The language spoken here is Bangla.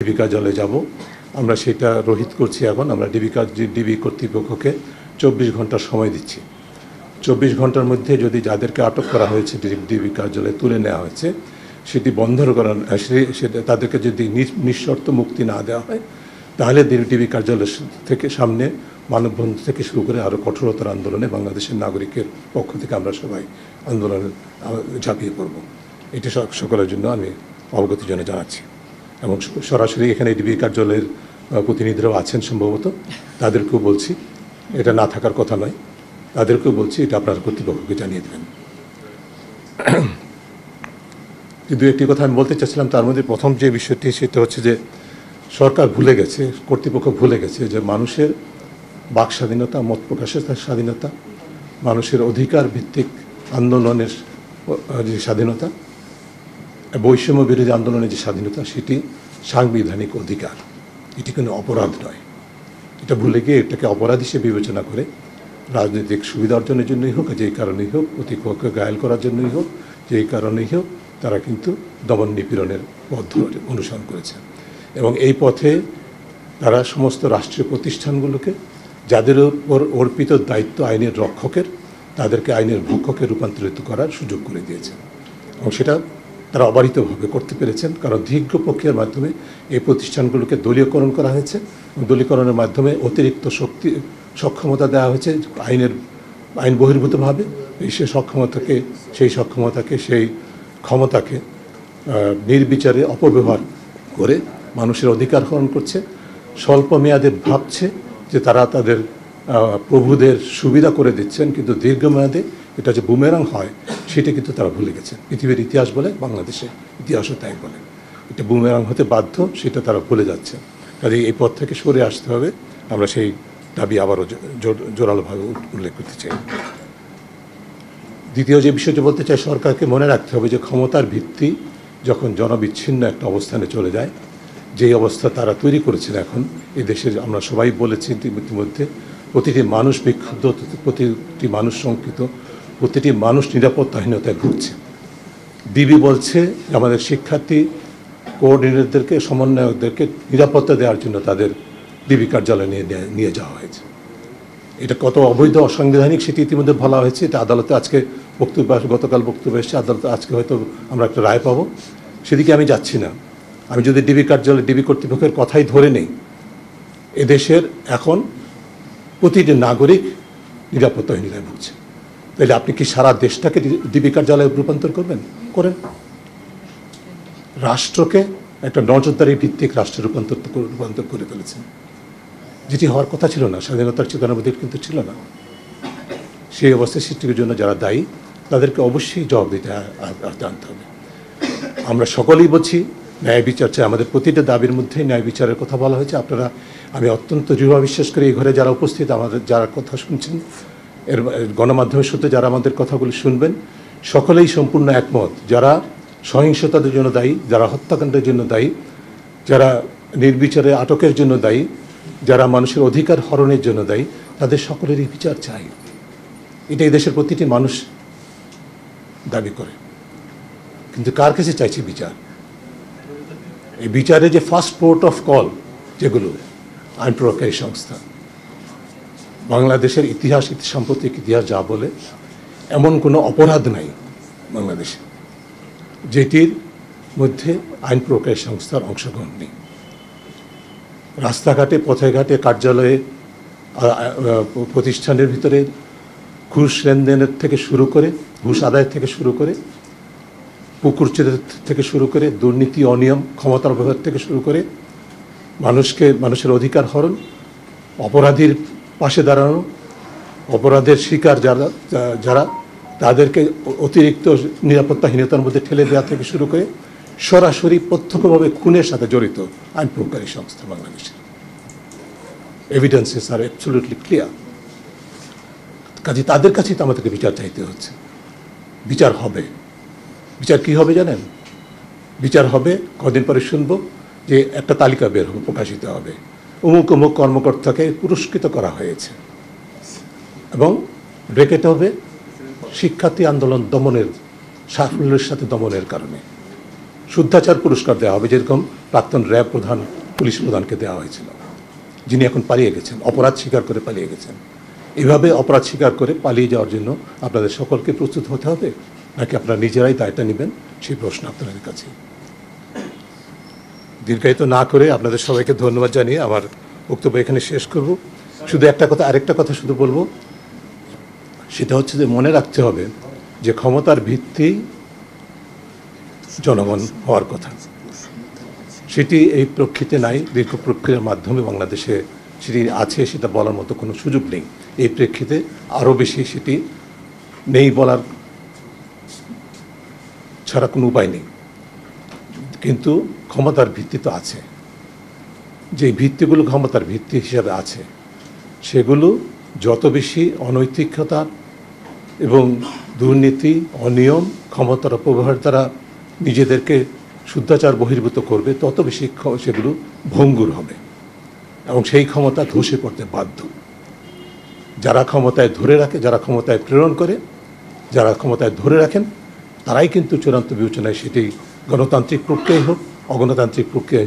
ডিবি কার্যালয়ে যাব। আমরা সেটা রোহিত করছি। এখন আমরা ডিবি কর্তৃপক্ষকে 24 ঘন্টার সময় দিচ্ছি। 24 ঘন্টার মধ্যে যদি যাদেরকে আটক করা হয়েছে ডিবি কার্যালয়ে তুলে নেওয়া হয়েছে সেটি বন্ধ করা, সেটা তাদেরকে যদি নিঃশর্ত মুক্তি না দেওয়া হয় তাহলে ডিবি কার্যালয় থেকে সামনে মানববন্ধন থেকে শুরু করে আরও কঠোরতর আন্দোলনে বাংলাদেশের নাগরিকের পক্ষ থেকে আমরা সবাই আন্দোলনে ঝাঁপিয়ে পড়ব। এটি সকলের জন্য আমি অবগতির জন্য জানাচ্ছি। এবং সরাসরি এখানে ডিবি কার্যালয়ের প্রতিনিধিরাও আছেন সম্ভবত, তাদেরকেও বলছি এটা না থাকার কথা নয়, তাদেরকেও বলছি এটা আপনার কর্তৃপক্ষকে জানিয়ে দেবেন। কিন্তু একটি কথা আমি বলতে চাচ্ছিলাম, তার মধ্যে প্রথম যে বিষয়টি সেটা হচ্ছে যে সরকার ভুলে গেছে, কর্তৃপক্ষ ভুলে গেছে যে মানুষের বাক স্বাধীনতা, মত প্রকাশের স্বাধীনতা, মানুষের অধিকার ভিত্তিক আন্দোলনের যে স্বাধীনতা, বৈষম্য বিরোধী আন্দোলনের যে স্বাধীনতা, সেটি সাংবিধানিক অধিকার, এটি কোনো অপরাধ নয়। এটা ভুলে গিয়ে এটাকে অপরাধ হিসেবে বিবেচনা করে রাজনৈতিক সুবিধা অর্জনের জন্যই হোক, যেই কারণেই হোক, প্রতিপক্ষকে ঘায়েল করার জন্যই হোক, যেই কারণেই হোক, তারা কিন্তু দমন নিপীড়নের পথ অনুসরণ করেছে। এবং এই পথে তারা সমস্ত রাষ্ট্রীয় প্রতিষ্ঠানগুলোকে, যাদের উপর অর্পিত দায়িত্ব আইনের রক্ষকের, তাদেরকে আইনের ভক্ষকে রূপান্তরিত করার সুযোগ করে দিয়েছে। এবং সেটা তারা অবারিতভাবে করতে পেরেছেন, কারণ দীর্ঘ প্রক্রিয়ার মাধ্যমে এই প্রতিষ্ঠানগুলোকে দলীয়করণ করা হয়েছে। দলীয়করণের মাধ্যমে অতিরিক্ত সক্ষমতা দেওয়া হয়েছে আইন বহির্ভূতভাবে। সেই ক্ষমতাকে নির্বিচারে অপব্যবহার করে মানুষের অধিকার হরণ করছে। স্বল্প মেয়াদে ভাবছে যে তারা তাদের প্রভুদের সুবিধা করে দিচ্ছেন, কিন্তু দীর্ঘমেয়াদে এটা যে বুমেরাং হয় সেটা কিন্তু তারা ভুলে গেছে। পৃথিবীর ইতিহাস বলে, বাংলাদেশের ইতিহাসও তাই বলে, এটা বুমেরাং হতে বাধ্য, সেটা তারা ভুলে যাচ্ছে। কাজে এই পথ থেকে সরে আসতে হবে। আমরা সেই দাবি আবারও জোরালোভাবে উল্লেখ করতে চাই। দ্বিতীয় যে বিষয়টি বলতে চাই, সরকারকে মনে রাখতে হবে যে ক্ষমতার ভিত্তি যখন জনবিচ্ছিন্ন একটা অবস্থানে চলে যায়, যেই অবস্থা তারা তৈরি করেছেন এখন এই দেশের, আমরা সবাই বলেছি ইতিমধ্যে, প্রতিটি মানুষ বিক্ষুব্ধ, প্রতিটি মানুষ শঙ্কিত, প্রতিটি মানুষ নিরাপত্তাহীনতায় ভুগছে। ডিবি বলছে আমাদের শিক্ষার্থী কোঅর্ডিনেটরদেরকে, সমন্বয়কদেরকে নিরাপত্তা দেওয়ার জন্য তাদের ডিবি কার্যালয়ে নিয়ে যাওয়া হয়েছে। এটা কত অবৈধ, অসাংবিধানিক সেটি ইতিমধ্যে বলা হয়েছে। এটা আদালতে আজকে গতকাল বক্তব্য এসেছে, আদালতে আজকে হয়তো আমরা একটা রায় পাবো। সেদিকে আমি যাচ্ছি না। আমি যদি ডিবি কার্যালয়, ডিবি কর্তৃপক্ষের কথাই ধরে নেই, এদেশের এখন প্রতিটি নাগরিক নিরাপত্তাহীনতায় ভুগছে। তাহলে আপনি কি সারা দেশটাকে ডিবি কার্যালয়ে রূপান্তর করবেন? করেন। রাষ্ট্রকে একটা নজরদারি ভিত্তিক রাষ্ট্রে রূপান্তর করে ফেলেছেন, যেটি হওয়ার কথা ছিল না। স্বাধীনতার চেতনার মধ্যে কিন্তু ছিল না। সেই অবস্থা সৃষ্টির জন্য যারা দায়ী তাদেরকে অবশ্যই জবাবদিহিতে আনতে হবে। আমরা সকলেই বলছি ন্যায় বিচার চাই। আমাদের প্রতিটা দাবির মধ্যেই ন্যায় বিচারের কথা বলা হয়েছে। আপনারা, আমি অত্যন্ত দৃঢ় বিশ্বাস করি, এই ঘরে যারা উপস্থিত, আমাদের যারা কথা শুনছেন, এর গণমাধ্যমের সূত্রে যারা আমাদের কথাগুলি শুনবেন, সকলেই সম্পূর্ণ একমত। যারা সহিংসতার জন্য দায়ী, যারা হত্যাকাণ্ডের জন্য দায়ী, যারা নির্বিচারে আটকের জন্য দায়ী, যারা মানুষের অধিকার হরণের জন্য দায়ী, তাদের সকলেরই বিচার চাই। এটা এই দেশের প্রতিটি মানুষ দাবি করে। কিন্তু কার কাছে চাইছে বিচার? এই বিচারে যে ফার্স্ট পোর্ট অফ কল, যেগুলো আইন প্রয়োগকারী সংস্থা, বাংলাদেশের ইতিহাস, সাম্প্রতিক ইতিহাস যা বলে, এমন কোনো অপরাধ নাই বাংলাদেশে যেটির মধ্যে আইন প্রয়োগকারী সংস্থার অংশগ্রহণ নেই। রাস্তাঘাটে, পথে ঘাটে, কার্যালয়ে, প্রতিষ্ঠানের ভিতরে ঘুষ লেনদেনের থেকে শুরু করে, ঘুষ আদায়ের থেকে শুরু করে, পুকুরচুরের থেকে শুরু করে, দুর্নীতি, অনিয়ম, ক্ষমতার ব্যবহার থেকে শুরু করে, মানুষের অধিকার হরণ, অপরাধীর পাশে দাঁড়ানো, অপরাধের শিকার যারা তাদেরকে অতিরিক্ত নিরাপত্তাহীনতার মধ্যে ঠেলে দেওয়া থেকে শুরু করে সরাসরি প্রত্যক্ষভাবে খুনের সাথে জড়িত আইন প্রয়োগকারী সংস্থা বাংলাদেশের। এভিডেন্সেস আর অ্যাবসলিউটলি ক্লিয়ার। কাজে তাদের কাছেই তো আমাদেরকে বিচার চাইতে হচ্ছে। বিচার হবে। বিচার কি হবে জানেন? বিচার হবে, কদিন পরে শুনবো যে একটা তালিকা বের হবে, প্রকাশিত হবে, অমুক অমুক কর্মকর্তাকে পুরস্কৃত করা হয়েছে, এবং ব্রেকেট হবে শিক্ষার্থী আন্দোলন দমনের, সাফল্যের সাথে দমনের কারণে। শুদ্ধাচার পুরস্কার দেওয়া হবে, যেরকম প্রাক্তন র্যাব প্রধান, পুলিশ প্রধানকে দেওয়া হয়েছিল, যিনি এখন পালিয়ে গেছেন, অপরাধ স্বীকার করে পালিয়ে গেছেন। এভাবে অপরাধ স্বীকার করে পালিয়ে যাওয়ার জন্য আপনাদের সকলকে প্রস্তুত হতে হবে, নাকি আপনারা নিজেরাই দায়টা নেবেন, সেই প্রশ্ন আপনাদের কাছে। দীর্ঘায়িত না করে আপনাদের সবাইকে ধন্যবাদ জানিয়ে আমার বক্তব্য এখানে শেষ করব। শুধু আরেকটা কথা শুধু বলবো, সেটা হচ্ছে যে মনে রাখতে হবে যে ক্ষমতার ভিত্তি জনগণ হওয়ার কথা, সেটি এই প্রেক্ষিতে নাই। দীর্ঘ প্রক্রিয়ার মাধ্যমে বাংলাদেশে সেটি আছে, সেটা বলার মতো কোনো সুযোগ নেই। এই প্রেক্ষিতে আরও বেশি সেটি নেই বলার ছাড়া কোনো উপায় নেই। কিন্তু ক্ষমতার ভিত্তি তো আছে, যে ভিত্তিগুলো ক্ষমতার ভিত্তি হিসাবে আছে, সেগুলো যত বেশি অনৈতিকতা এবং দুর্নীতি, অনিয়ম, ক্ষমতার অপব্যবহার দ্বারা নিজেদেরকে শুদ্ধাচার বহির্ভূত করবে, তত বেশি সেগুলো ভঙ্গুর হবে এবং সেই ক্ষমতা ধসে পড়তে বাধ্য। যারা ক্ষমতায় ধরে রাখে, যারা ক্ষমতায় প্রেরণ করে, যারা ক্ষমতায় ধরে রাখেন, তারাই কিন্তু চূড়ান্ত বিবেচনায় সেটি গণতান্ত্রিক প্রক্রিয়াই হোক, অগণতান্ত্রিক প্রক্রিয়ায় হোক,